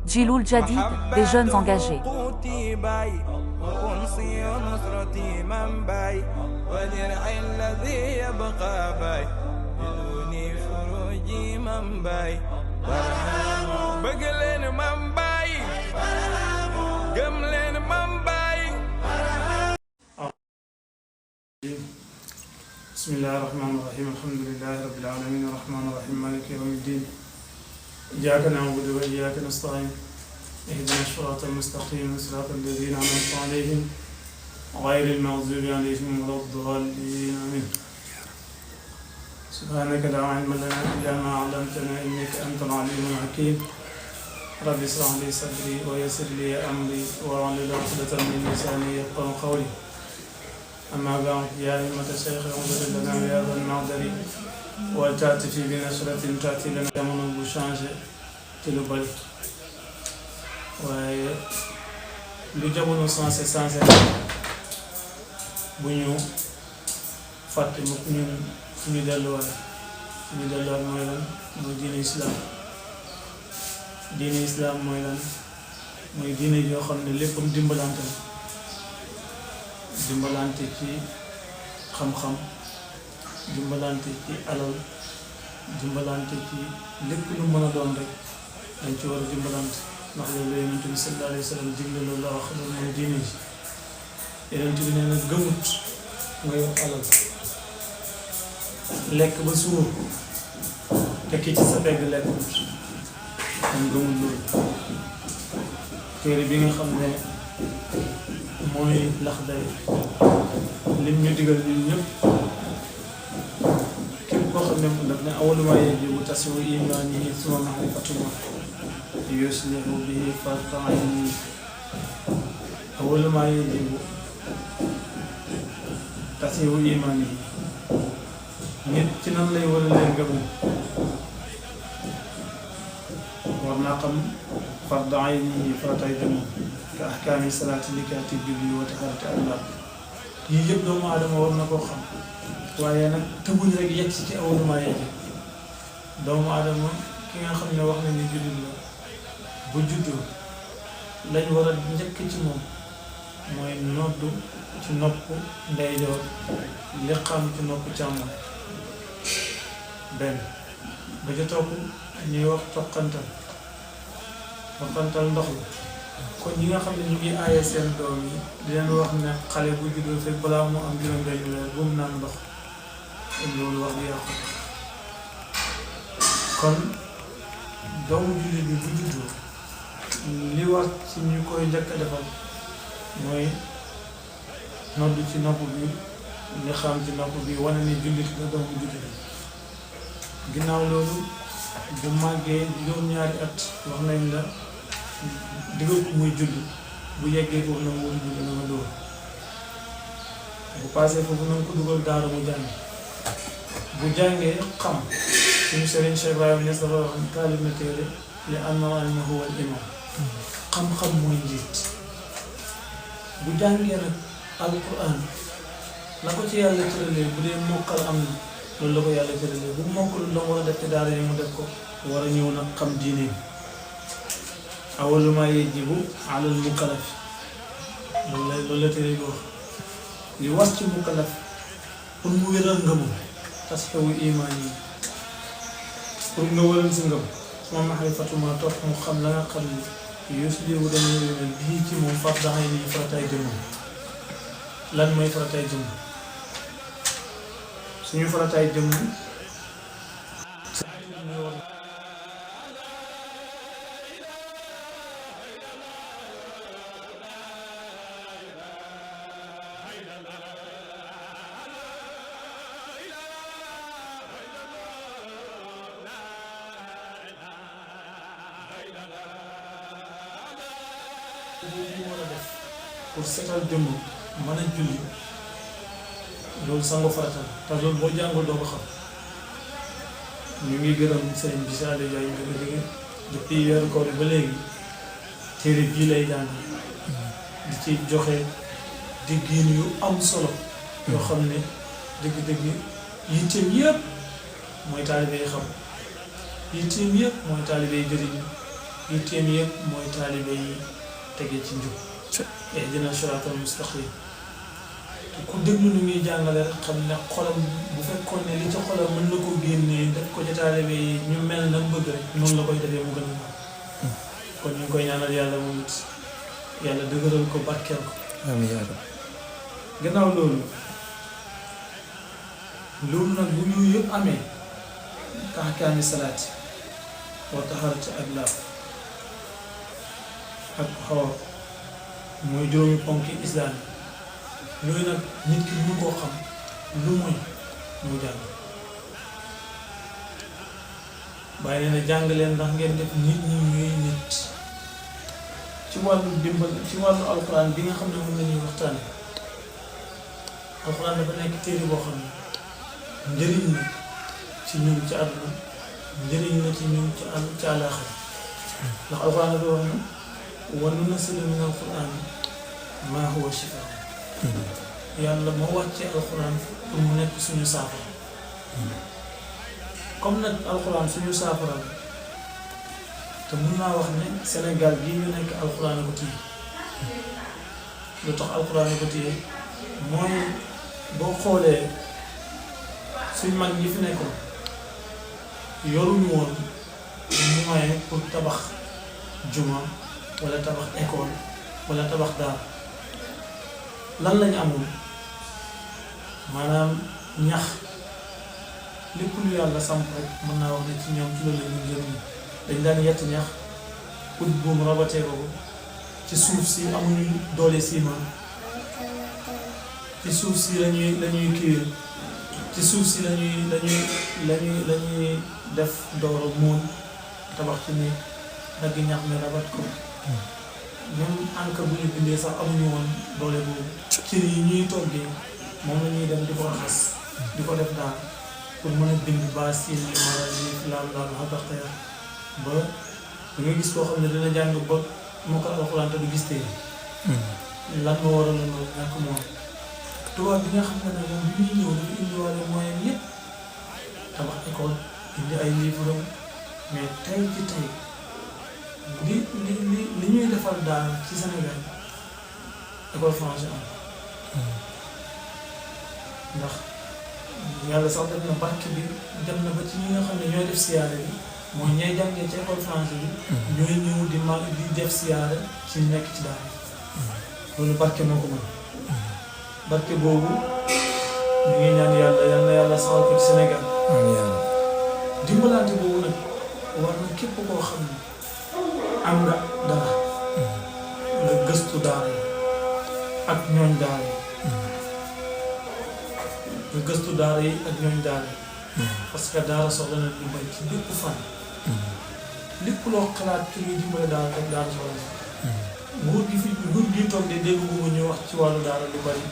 Djiloul Jadid, des jeunes engagés. بسم الله الرحمن الرحيم الحمد لله رب العالمين الرحمن الرحيم مالك يوم الدين إياك نعبد وإياك نستعين اهدنا الصراط المستقيم صراط الذين أنعمت عليهم غير المغضوب عليهم ولا الضالين آمين سبحانك لا علم لنا إلا ما علمتنا إنك أنت العليم الحكيم رب اشرح لي صدري ويسر لي أمري واحلل عقدة من لساني يفقهوا قولي أما بعد يا أئمة الشيخ انظر لنا بهذا المعذر وتأتي في بنشرة تأتي لنا jamono bu changé te lu bari waaye lu jamono changé bu ñu fàtte mukk ñun suñu delluwaay mooy lan mooy diine islam mooy lan mooy diine yoo xam ne léppam dimbalante ci xam-xam dimbalante ci alal dimbalante ci lépp lu mën a doon rek dañ ci war a dimbalante ndax loolu Yonent bi sallallahu alayhi wa sallam digle loolu la wax loolu mooy diine ji Yonent bi nee na gëmut nga yor alal lekk ba suur te ki ci sa pegg lekkut kon gëmut loolu téere bi nga xam ne mooy Laxdari lim ñu digal ñun ñëpp képp koo xam ne daf ne awwalu maa yajibu tasfiihu iimaanihi summa ma'rifatuhu yuslihu bihi farda aynihi awwalu maa yajibu tasfiihu iimaanihi nit ci nan lay war a leen gëm war naa xam farda aynihi faratay jëmm ka ahkaami salaati likaati julli wa taharati Allah yii yëpp doomu aadama war na koo xam waaye nag tëbuñ rek yegg si ci awwalu maa yajibu doomu aadama ki nga xam ne wax na ni jullit la bu juddoo lañ war a njëkk ci moom mooy noddu ci nopp ndeyjoor liqaam ci nopp càmmoñ benn ba ca topp ñuy wax toqantal ndox la kon ñi nga xam ne ñu ngi aaye seen doom yi di leen wax ne xale bu juddoo fekk balaa mu am juróom-benn weer bu mu naan ndox loolu wax di yàqu kon doomu jullit bi bu juddoo li war ci ñu koy njëkk a defal mooy nodd ci nopp bi li xam ci nopp bi wane ni jullit la doomu jullit ginnaaw loolu bu màggee juróom-ñaari at wax nañ la digal ko muy julli bu yeggee foofu na nga war julli na nga dóor bu paasee foofu na nga ko dugal daara mu jàng bu jàngee xam suñu sëriñ Cheikh Ibrahima Niass dafa wax taalib na téere li anna al-ilma huwa al-imam xam-xam mooy njiit bu jàngee nag alquran la ko ci yàlla tëralee bu dee mokkal am na loolu la ko yàlla tëralee bu mokkalul la war a def ci daara yi mu def ko war a ñëw nag xam diine awwalu maa yajibu alal mukallaf loolu la téere bi wax li war ci mukallaf pour mu wéral ngëmam tasxiihu imaan yi pour nga wëral si ngëm suma maarifatu maa topp mu xam la nga xam ne yuslihu dañuy wéral bii ci moom farda ayni yi farataay jëmmam lan mooy farataay jëmm suñu farataay jëmm pour setal jëmm mën a julli loolu sango farata te loolu boo jàngul doo ko xam ñu ngi gërëm sëriñ bi Saliou Ndiaye ñu ngi dégg depuis weeru koor ba léegi téere bii lay jàng di ci joxe diggiin yu am solo yoo xam ne dëgg-dëgg yitteem yëpp mooy taalibe yi xam yitteem yëpp mooy taalibe yi jëriñu yitteem yëpp mooy taalibe yi tege ci njub ihdina siraatal mustaqim te ku déglu ni muy jàngale rek xam ne xolam bu fekkoon ne li ci xolam mën na ko génnee def ko ci taalibe yi ñu mel na bëgg rek noonu la koy defee mu gën a kon ñu ngi koy ñaanal yàlla moom it yàlla dëgëral ko barkeel ko amiin yaa rabbi. gannaaw loolu nag bu ñu yëpp amee ahkaami salaati wa taharati ak laab ak xoor mooy juróomi ponki islaam yi yooyu nag nit ki mënu koo xam lu mooy mu jàng bàyyi leen a jàng leen ndax ngeen def nit ñi ñuy nit ci wàllu dimbal ci wàllu alxuraan bi nga xam ne moom la ñuy waxtaane alxuraan dafa nekk téere boo xam ne njëriñ la ci ñun ci àdduna njëriñ la ci ñun ci àllaaxira ndax alxuraan dafa wax ne wa nunazzilu mina alxuraani maa huwa shifaa yàlla moo wàccee alxuraan pour mu nekk suñu saafara comme nag alxuraan suñu saafara la te mun naa wax ne Sénégal gii ñu nekk alxuraan ko téye lu tax alxuraan ko téye mooy boo xoolee suñ mag ñi fi nekkoon yoruñu woon moyen pour tabax juma wala tabax école wala tabax daara lan lañu amoon maanaam ñax lépp lu yàlla samp rek mën naa wax ne ci ñoom ci loolu la ñu njëriñ dañ daan yett ñax ut buum rabatee ko ci suuf si amuñu doole ciment ci suuf si lañuy kiiwee ci suuf si lañuy def dooro moon tabax ci ni dagg ñax mi rabat ko même encre bu ñu bindee sax amuñu woon doole boobu ci yi ñuy toggee moom la ñuy dem di ko raxas di ko def daal pour mën a bind baas yi mara yi laam xabaxteer ba da nga gis koo xam ne dina jàng ba moo ko alxuraan te du gis téere lan moo waral la loolu ñàkk moom tubaab bi nga xam ne nag moom bi ñuy ñëw dafa indiwaale moyen yépp tabax école indi ay livre mais tey ci tey li ñuy defal daal ci Sénégal école français am ndax yàlla sax def na barke bi dem na ba ci ñi nga xam ne ñooy def siyaare bi mooy ñooy jàngee ci école français bi ñooy ñëw di def siyaare ci nekk ci daal loolu barke moo ko mën barke boobu ñu ngi ñaan yàlla yal na yàlla saxal ko ci Sénégal dimbalante boobu nag war na képp koo xam ne am nga dara nga gëstu daara yi ak ñooñ daara yi nga gëstu daara yi ak ñooñ daara yi parce que daara soxla na dimbal ci bépp fan lépp loo xalaat ci luy dimbale daara rek daara soxla na nguur gi toog de dégg boobu ñu wax ci wàllu daara lu bari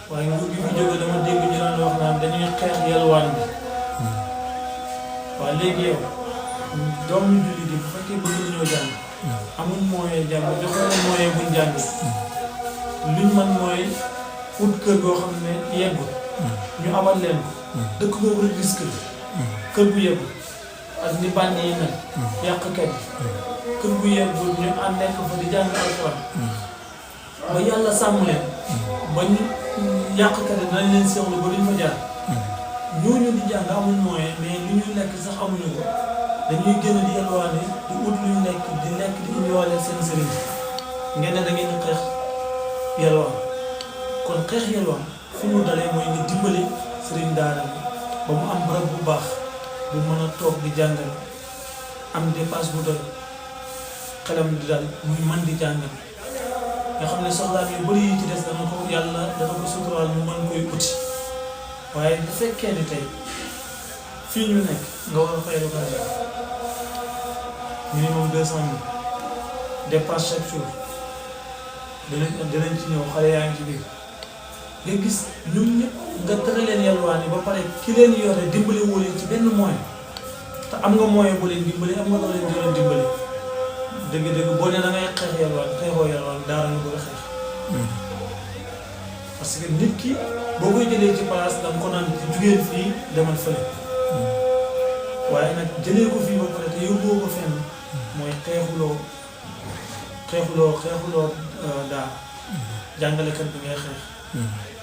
waaye nguur gi fi jóge dama dégg ñu naan wax naan dañuy xeex yalwaan bi waaye léegi yow doomu jullit yi bu fekkee bëgg nañoo jàng amul moyen jàng jox leen moyen buñ jàng luñ man mooy ut kër goo xam ne yeggul ñu amal leen ko dëkk boobu rek risque la kër bu yeggul ak ni bànn yi mel yàqkat yi kër bu yeggul ñu ànd nekk fa di jàng alxuraan ba yàlla sàmm leen ba ñu yàqkat yi dinañ leen seexlu ba duñ fa jaar ñooñu di jàng amul moyen mais lu ñu lekk sax amuñu ko dañuy génn di yalwaane di ut lu ñu lekk di indiwaale seen sëriñ ngeen ne da ngeen di xeex yalwaan kon xeex yalwaan fi mu dalee mooy nga dimbale sëriñ daara bi ba mu am barab bu baax bu mën a toog di jàngal am dépasse bu doy xelam di dal muy mën di jàngal nga xam ne soxlaam yu bëri yi ci des dana ko yàlla dana ko suturaal mu mën koy uti waaye bu fekkee ni tey fii ñu nekk nga war a fay location minimum 200 000 dépasse chaque jour dinañ ci ñëw xale yaa ngi ci biir nga gis ñun ñëpp nga tere leen yalwaan yi ba pare ki leen yore dimbali woo leen ci benn moyen te am nga moyen bu leen dimbali am nga doole leen dimbali dëgg-dëgg boo nee da ngay xeex yalwaan xeexoo yalwaan daara nga bëgg a xeex parce que nit ki boo koy jëlee ci place da nga ko naan jugeel fii demal fële waaye nag jëlee ko fii ba pare te yóbboo ko fenn mooy xeexuloo daara jàngalekat bi ngay xeex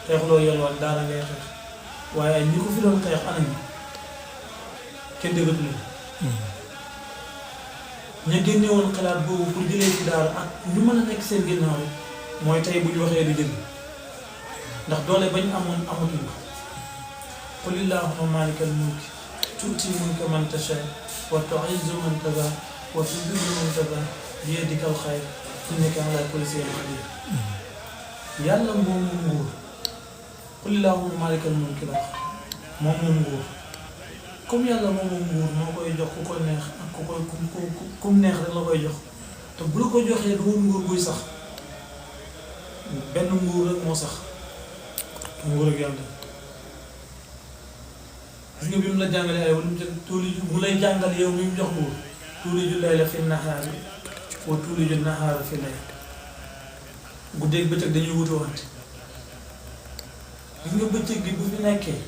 xeexuloo yelwaan daara ngay xeex waaye ñi ko fi doon xeex anañu kenn déggatu leen ña génne woon xalaat boobu pour jëlee ci daara ak ñu mën a nekk seen ginnaaw rek mooy tey bu ñu waxee di jël ndax doole bañ amoon amatuñ ko qul illahumma maalikal mulki tu'til mulka man tashaa wa tu'izzu man tashaa wa tuzillu man tashaa biyadikal xayr innaka alaa kulli shay'in qadiir yàlla moom nguur qul illahumma maalikal mulki la moom nguur comme yàlla moom nguur moo koy jox ku ko neex ak ku neex rek la koy jox te bu la ko joxee du nguur buy sax benn nguur rek moo sax nguur ak yàlla gis nga bi mu la jàngalee ay wala mu lay jàngal yow mi mu jox nguur tuuliju layla fi nahaari wa tuuliju nahaara fi layl guddeeg bëccëg dañuy wutu wante gis nga bëccëg gi bu fi nekkee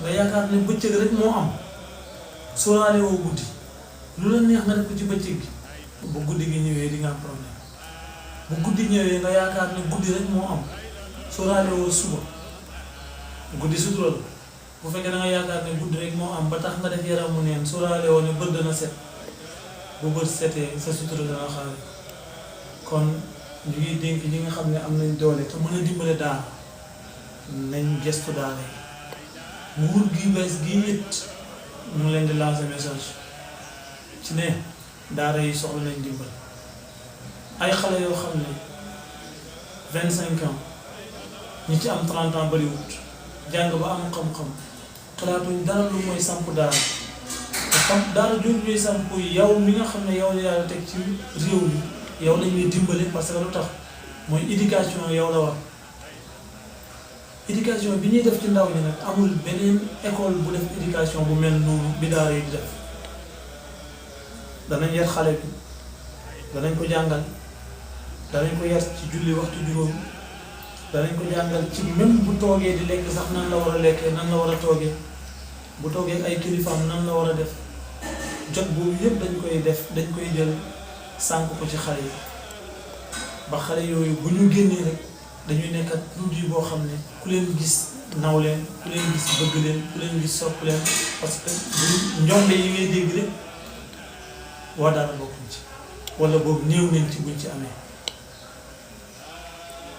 nga yaakaar ne bëccëg rek moo am sóoraale woo guddi lu la neex nga def ko ci bëccëg gi bu guddi gi ñëwee di nga am problème bu guddi ñëwee nga yaakaar ne guddi rek moo am sóoraale woo suba guddi sutura la bu fekkee da nga yaakaar ne guddi rek moo am ba tax nga def yaramu neen sóoraale woo ne bët dana set bu bët setee sa sutura dana xaare kon ñu ngi dénk ñi nga xam ne am nañ doole te mën a dimbale daara nañ gestu daara yi nguur gi bees gii it mu ngi leen di lancer message ci ne daara yi soxla nañ dimbal ay xale yoo xam ne 25 ans ñi ci am 30 ans bariwut jàng ba am xam-xam xalaatuñ dara lu mooy samp daara te samp daara jooju ñuy samp yow mi nga xam ne yow la yàlla teg ci réew mi yow la ñuy dimbale parce que lu tax mooy éducation yow la war éducation bi ñuy def ci ndaw ñi nag amul beneen école bu def éducation bu mel noonu bi daara yi di def danañ yar xale bi danañ ko jàngal danañ ko yar ci julli waxtu juróom danañ ko jàngal ci même bu toogee di lekk sax nan la war a lekkee nan la war a toogee bu toogee ay kilifaam nan la war a def jot boobu yëpp dañ koy jël sànq ko ci xale yi ba xale yooyu bu ñu génnee rek dañuy nekkat produit boo xam ne ku leen gis naw leen ku leen gis bëgg leen ku leen gis sopp leen parce que bu njombe yi ngay dégg rek waa daara bokkuñ ci wala boobu néew nañ ci buñ ci amee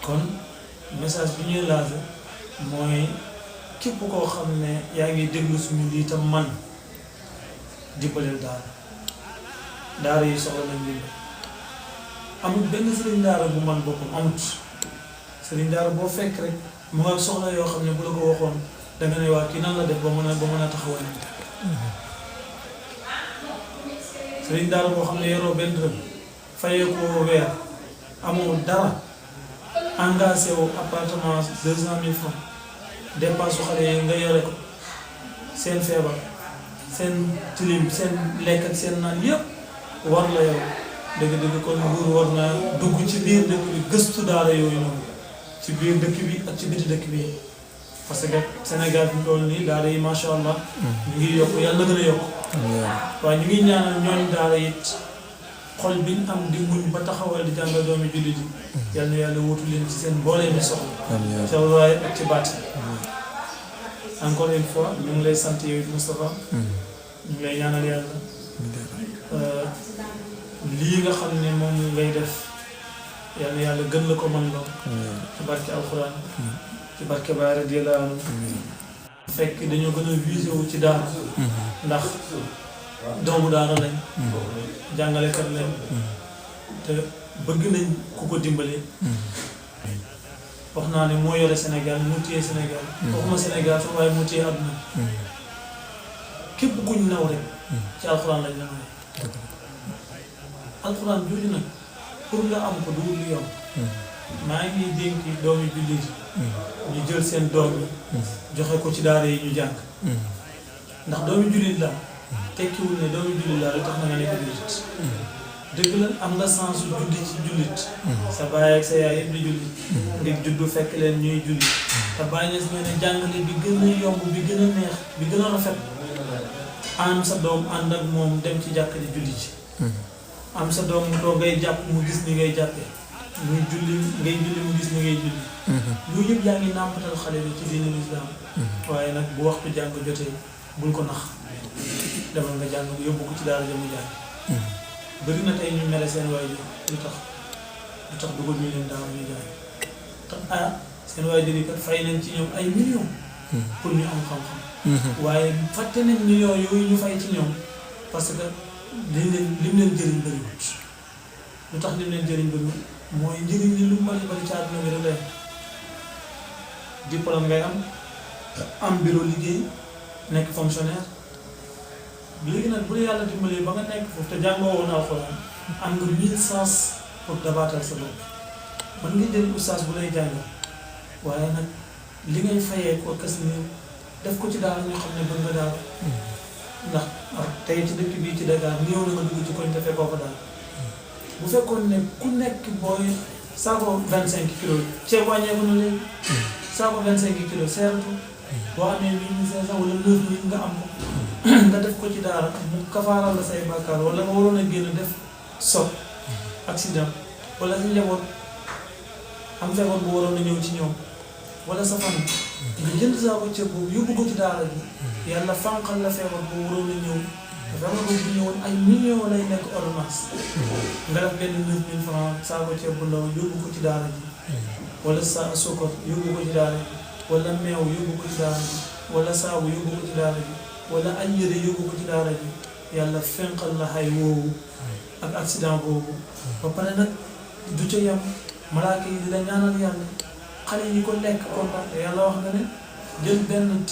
kon message bi ñuy lancé mooy képp koo xam ne yaa ngi déglu suñu lii tam man dimbaleel daara yi soxla nañ dimbal amul benn sëriñ daara bu man boppam amut sëriñ daara boo fekk rek mu nga soxla yoo xam ne bu la ko waxoon danga ne waa kii nan la def ba mën a taxawal sëriñ daara boo xam ne yoroo benn dërëm fayee ko weer amoo dara engagé wu appartement 200 000 francs dépense su xale yi nga yore ko seen feebar seen tilim seen lekk ak seen naan yëpp war la yow dëgg-dëgg kon nguur war na dugg ci biir dëkk bi gëstu daara yooyu noonu ci biir dëkk bi ak ci biti dëkk bi parce que Sénégal fi mu toll nii daara yi macha allah ñu ngi yokk yàlla gën a yokk waaye ñu ngi ñaanal ñooñu daara it xol biñ am di muñ ba taxawal di jàngal doomi jullit yi yal na yàlla wutu leen ci seen mbooleem soxla ca waaye ak ci baat encore une fois ñu ngi lay sant yow it Moustapha ñu ngi lay ñaanal yàlla lii nga xam ne moom ngay def yal na yàlla gën la ko mën loo ci barke alxuraan ci barke Baay radiyallaahu anhu fekk dañoo gën a visé wu ci daara ndax doomu daara lañ jàngalekat lañ te bëgg nañ ku ko dimbale wax naa ne moo yore Sénégal mu téye Sénégal waxuma Sénégal sax waaye mu téye àdduna képp kuñ naw rek ci alxuraan lañ la may alxuraan jooju nag pour nga am ko du lu yomb maa ngi dénk doomi jullit ñu jël seen doom yi joxe ko ci daara yi ñu jàng ndax doomi jullit la tekkiwul ne doomi jullit la rek tax na nga nekk jullit dëgg la am nga sens su juddi ci jullit sa baay ak sa yaay yëpp di jullit ndig juddu fekk leen ñuy jullit te bàyyi na si ne jàngale bi gën a yomb bi gën a neex bi gën a rafet ànd sa doom ànd ak moom dem ci jàkk di julli ci am sa doom mu toog ngay jàpp mu gis ni ngay jàppee muy julli ngay julli mu gis ni ngay julli yooyu yëpp yaa ngi nàmpatal xale bi ci diine lislaam waaye nag bu waxtu jàng jotee bul ko nax demal nga jàng yóbbu ko ci daara ja mu jàng bëri na tey ñu mele seen waajur lu tax dugal ñu leen daara ñu jàng tax seen waajur yi kat fay nañ ci ñoom ay millions pour ñu am xam-xam waaye fàtte nañ millions yooyu ñu fay ci ñoom parce que lim leen jëriñ bëriwut lu tax lim leen jëriñ bëriwut mooy njëriñ li lu bari bari ci àdduna bi rek lay diplôme ngay am bureau liggéey nekk fonctionnaire léegi nag bu la yàlla dimbalee ba nga nekk foofu te jàngoo woon alxuraan am nga 1000 sens pour dabaatal sa bopp mën nga jël oustaz bu lay jàngal waaye nag li ngay fayee ko kas ni def ko ci daara ñoo xam ne bëgg nga daara ndax tey ci dëkk bii ci Dakar néew na nga dugg ci koñ te fekkoo ko daal bu fekkoon ne ku nekk booy saako 25 kilos ceeb wàññeeku na léegi saako 25 kilos seeratu boo amee 1500 wala 9000 nga am ko nga def ko ci daara mu kafaaral la say bàkkaar wala nga waroon a génn def sob accident wala sa njaboot am feebar bu waroon a ñëw ci ñoom wala sa famille nga jënd saako ceeb boobu yóbbu ko ci daara ji yàlla fànqal la feebar bu waroon a ñëw feebar boobu bu ñëwoon ay millions lay nekk ordonnance nga def benn 9000 francs saako ceeb bu ndaw yóbbu ko ci daara ji wala sa sokor yóbbu ko ci daara ji wala meew yóbbu ko ci daara ji wala saabu yóbbu ko ci daara ji wala ay yére yóbbu ko ci daara ji yàlla fenqal la xay woowu ak accident boobu ba pare nag du ca yam malaaka yi di la ñaanal yàlla xale yi ko lekk kontaan yàlla wax na ne jël benn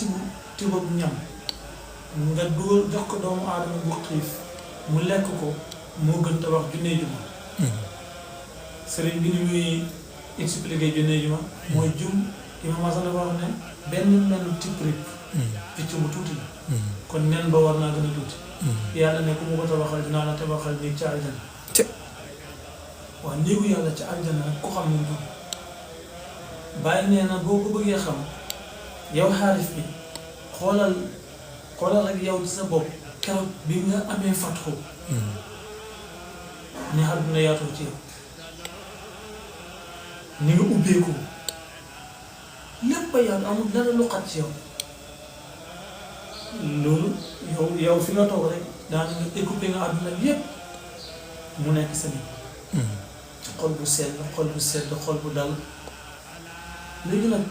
tibab ñam nga dugal jox ko doomu aadama bu xiif mu lekk ko moo gën tabax junnee juma sëriñ bi ni muy expliqué junnee juma mooy imam Hasan dafa wax ne benn nenu tiprip picc mu tuuti la kon nen ba war naa gën a tuuti yàlla ne ku mu ko tabaxal dinaa la tabaxal néeg ca aljana waaw néegu yàlla ca aljana nag ku xam ne du bàyyi nee na boo ko bëggee xam yow xaarif bi xoolal rek yow ci sa bopp keroog bi nga amee fatxu ni àdduna yaatoo ci yow ni nga ubbeeku lépp a yaatu amul dara lu xat ci yow loolu yow fi nga toog rek daana nga écoupé nga àdduna yépp mu nekk sa nit xol bu sedd xol bu dal léegi nag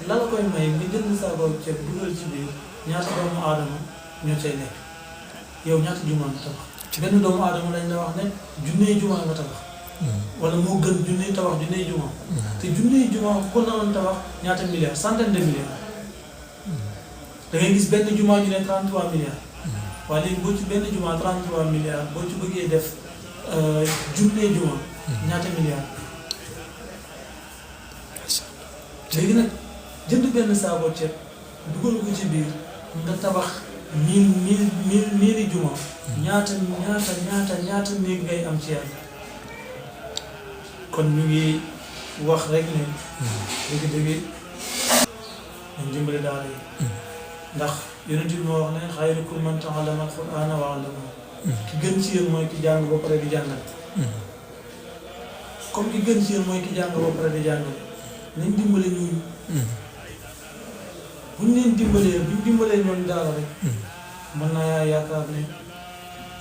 la la koy may nga jënd saako ceeb dugal ci biir ñaata doomu aadama ñoo cay nekk yow ñaata jumaa nga tabax benn doomu aadama lañ la wax ne junnee jumaa nga tabax wala moo gën junnee tabax junnee jumaa te junnee jumaa ko naroon tabax ñaata milliards centaine de milliards da ngay gis benn jumaa ñu ne 33 milliards waaye léegi boo ci benn jumaa 33 milliards boo ci bëggee def junnee jumaa ñaata milliards léegi nag jënd benn saako ceeb dugal ko ci biir nga tabax miiri juma ñaata néeg ngay am ci yàlla kon ñu ngi wax rek ne dëgg-dëgg dañ dimbali daara yi ndax yonent bi moo wax ne xayrukum man ta'allama al-Qur'ana wa 'allamahu ki gën ci yéen mooy ki jàng ba pare di jàngale comme ki gën ci yéen mooy ki jàng ba pare di jàngale nañ dimbale ñooñu buñ leen dimbalee ñooñu daara rek mën naa yaakaar ne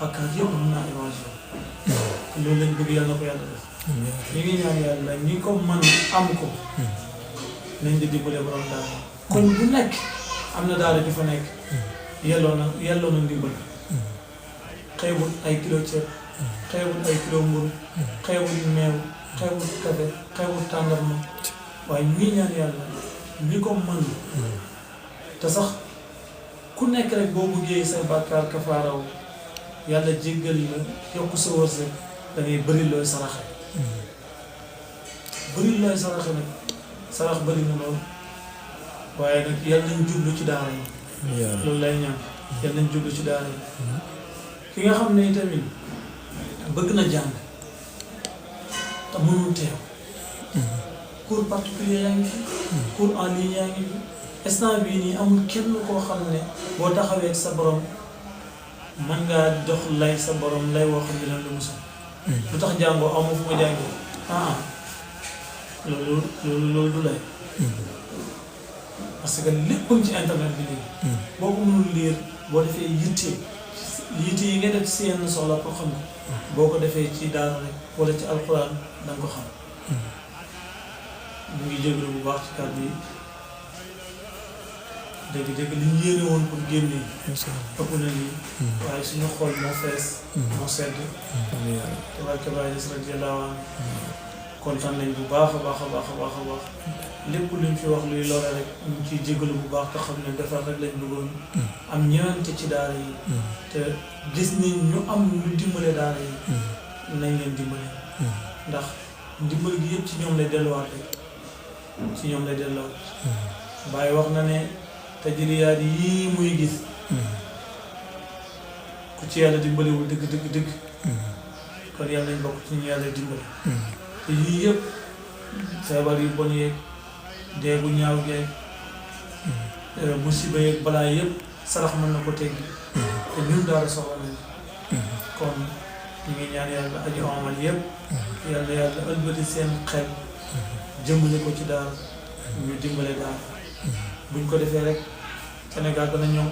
bakkaar yëpp mën naa évaluer loolu lañ bëgg yàlla na ko yàlla def ñu ngi ñaan yàlla ñi ko mën am ko nañ di dimbale borom daara kon bu nekk am na daara ju fa nekk yelloo na ndimbal xeebul ay kilo ceeb xeebul ay kilo mburu xeebul meew xeebul café xeebul tàndarma waaye ñu ngi ñaan yàlla ñi ko mën te sax ku nekk rek boo buggee sa bàkkaar kafaaraw yàlla jéggal la yokk sa wërsëg da ngay bëri looy saraxe nag sarax bëri na loolu waaye nag yàlla nañ jublu ci daara yi loolu lay ñaan yàlla nañ jublu ci daara yi ki nga xam ne tamit bëgg na jàng te mënul teew cours particulier yaa ngi fi cours en ligne yaa ngi fi instant bii nii amul kenn koo xam ne boo taxawee sa borom mën ngaa jox lay sa borom lay woo xam ne dina la musal lu tax jàngoo amoo fu ma jàngee loolu du lay parce que lépp ci internet bi léegi boo ko mënul lire boo defee yitte yi ngay def ci yenn soxla pour xam ko boo ko defee ci daara rek wala ci alxuraan da nga ko xam mu ngi jégalu bu baax ci kàddu yi dégg-dégg li ñu yéene woon pour génne ëpp na lii waaye suñu xool moo fees moo sedd te barke Baay Ñas radiyallaahu anhu kontaan nañ bu baax a baax a baax a baax a baax lépp luñ fi wax luy lore rek ñu ngi ciy jégalu bu baax te xam ne defar rek lañ bëggoon am ñëwante ci daara yi te gis nañ ñu am ñu dimbale daara yi nañ leen dimbale ndax ndimbal gi yëpp ci ñoom lay delluwaat rek ci ñoom lay delluwaat Baay wax na ne tajriyaat yii muy gis ku ci yàlla dimbalewul dëgg dëgg dëgg kon yàlla nañ bokk ci ñu yàlla dimbale te yii yëpp feebar yu bon yeeg dee bu ñaaw geeg musiba yeeg balaa yëpp sarax mën na ko teggi te ñun daara soxla nañ kon ñu ngi ñaan yàlla aji amal yëpp yàlla ëlbati seen xel jëmbale ko ci daara ñu dimbale daara buñ ko defee rek Sénégal dana ñoŋ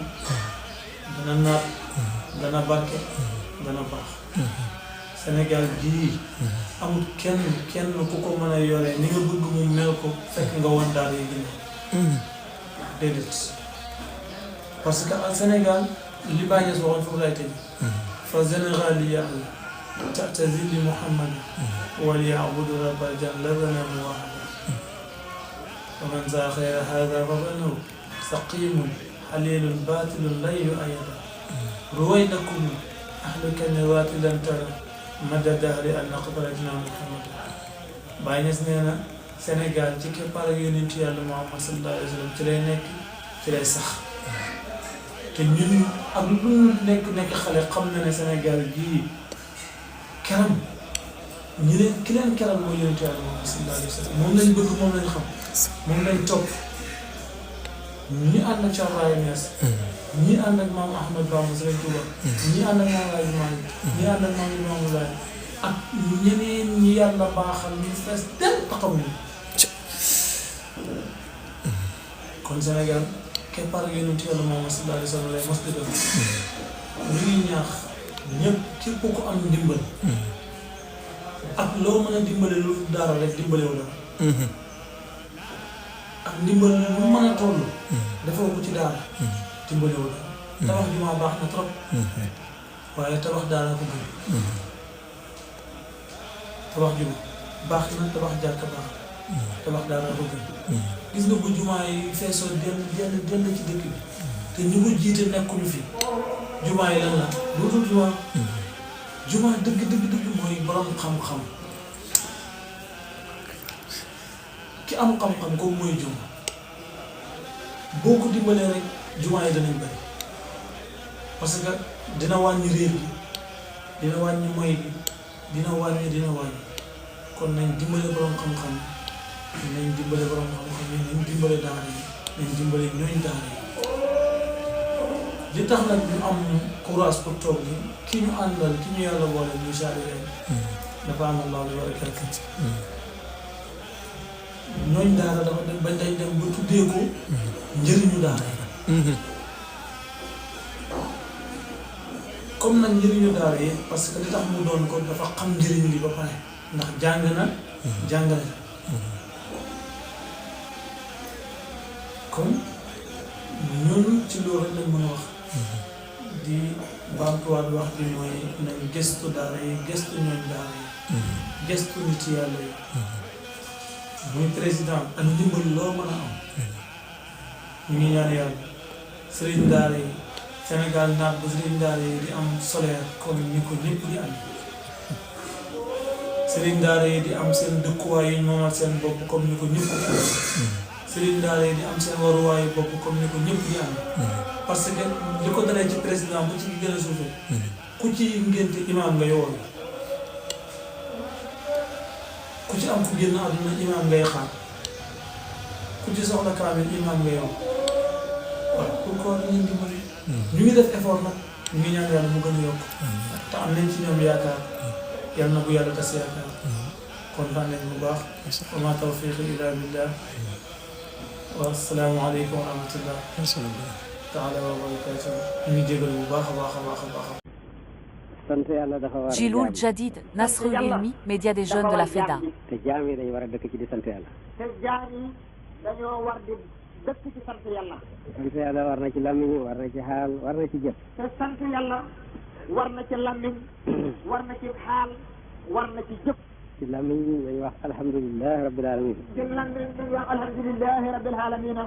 dana naat dana barke dana baax Sénégal bii amul kenn ku ko mën a yore ni nga bëgg mu mel ko fekk nga woon daara yi ginnaaw déedéet parce que al Sénégal li Baay Ñas waxoon foofu lay tëj fa général yi yàlla ta'tazili Muhammad wal ya'budu rabbal jalla lana muwahhada wa man saa xayra hada fa banahu saqimun xalilun batilun lan yu'ayyada ruwaynakum ahlu kanawati lan tara madda dahri an naqbalatna Muhammad Baay Ñas nee na Sénégal ci keppaar ak yonent yàlla Muhammad sallallahu alayhi wa sallam ci lay nekk ci lay sax te ñun ak lu nekk xale xam na ne Sénégal gii keram ki leen keram mooy yonent yàlla Muhammad sallallahu alayhi wa sallam moom lañ bëgg moom lañ xam moom lañ topp ñi ànd ak Cheikh Ibrahima Niass ñi ànd ak maam Ahmed Bamba Sëriñ Tuuba ñi ànd ak maam Alaaji Maalik ñi ànd ak maam Limaamu Laay ak ñeneen ñi yàlla baaxal ñu fees del taxamuñu kon Sénégal keppaar ak yonent yàlla Muhammad sallallahu alayhi wa sallam lay mos di def ñu ngi ñaax ñëpp képp ku am ndimbal ak loo mën a dimbale lu dara rek dimbalewu la ak ndimbal lu mën a toll defoo ko ci daara dimbalewu la tabax jumaa baax na trop waaye tabax daara ko gën tabax jumaa baax na tabax jàkka baax tabax daara ko gën gis nga bu jumaa yi feesoo dell ci dëkk bi te ñu ko jiite nekkuñu fi jumaa yi lan la dootul jumaa dëgg mooy borom xam-xam ki am xam-xam kooku mooy jumaa boo ko dimbalee rek jumaa yi danañ bëri parce que dina wàññi réer bi dina wàññi moy bi dina wàññi kon nañ dimbale borom xam-xam nañ dimbale borom xam-xam yi nañ dimbale daara yi nañ dimbale ñooñ daara yi li tax nag ñu am courage pour toog ni ki ñu àndal ki ñu yàlla boole ñu saari leen dafa am Allah li war a quelque ñooñ daara dafa dem bañ dañ dem ba tuddee ko njëriñu daara yi comme nag njëriñu daara yi parce que li tax mu doon ko dafa xam njëriñ li ba pare ndax jàng na jàngale la kon ñun ci loolu rek lañ mën a wax di baamtuwaat wax bi mooy nañ gëstu daara yi gëstu ñooñ daara yi gëstu nit yàlla yi muy président ak ndimbal loo mën a am ñu ngi ñaan yàlla sëriñ daara yi Sénégal naat ba sëriñ daara yi di am solaire comme ni ko ñëpp di am sëriñ daara yi di am seen dëkkuwaay yi moomal seen bopp comme ni ko ñëpp di am sëriñ daara yi di am seen waruwaayu bopp comme ni ko ñëpp di am parce que li ko dalee ci président bu ci gën a suufee ku ci ngénte imaam nga yowoon ku ci am ku génn àdduna imaam ngay xaar ku ci soxla kaamil imaam nga yow waaw pourquoi dañuy dimbali ñu ngi def effort nag ñu ngi ñaan yàlla mu gën a yokk te am nañ ci ñoom yaakaar yal na bu yàlla tas yaakaar kontaan nañ bu baax wa ma tawfiqi illa billah wa assalaamu aleykum wa rahmatullah taala wa barakatuh ñu ngi jégal bu baax a baax a baax a baax. sant yàlla dafa war Djiloul Jadid, Nasrul Ilmi, média des jeunes de la FEDA. te jaam yi dañu war a dëkk ci di sant yàlla. te jaam yi dañoo war di dëkk ci sant yàlla. sant yàlla war na ci làmmiñ war na ci xaal war na ci jëf. te sant yàlla war na ci làmmiñ war na ci xaal war na ci jëf. ci làmmiñ dañuy wax alhamdulilah rabbil alamin. ci làmmiñ dañuy wax alhamdulilah rabbil alamin.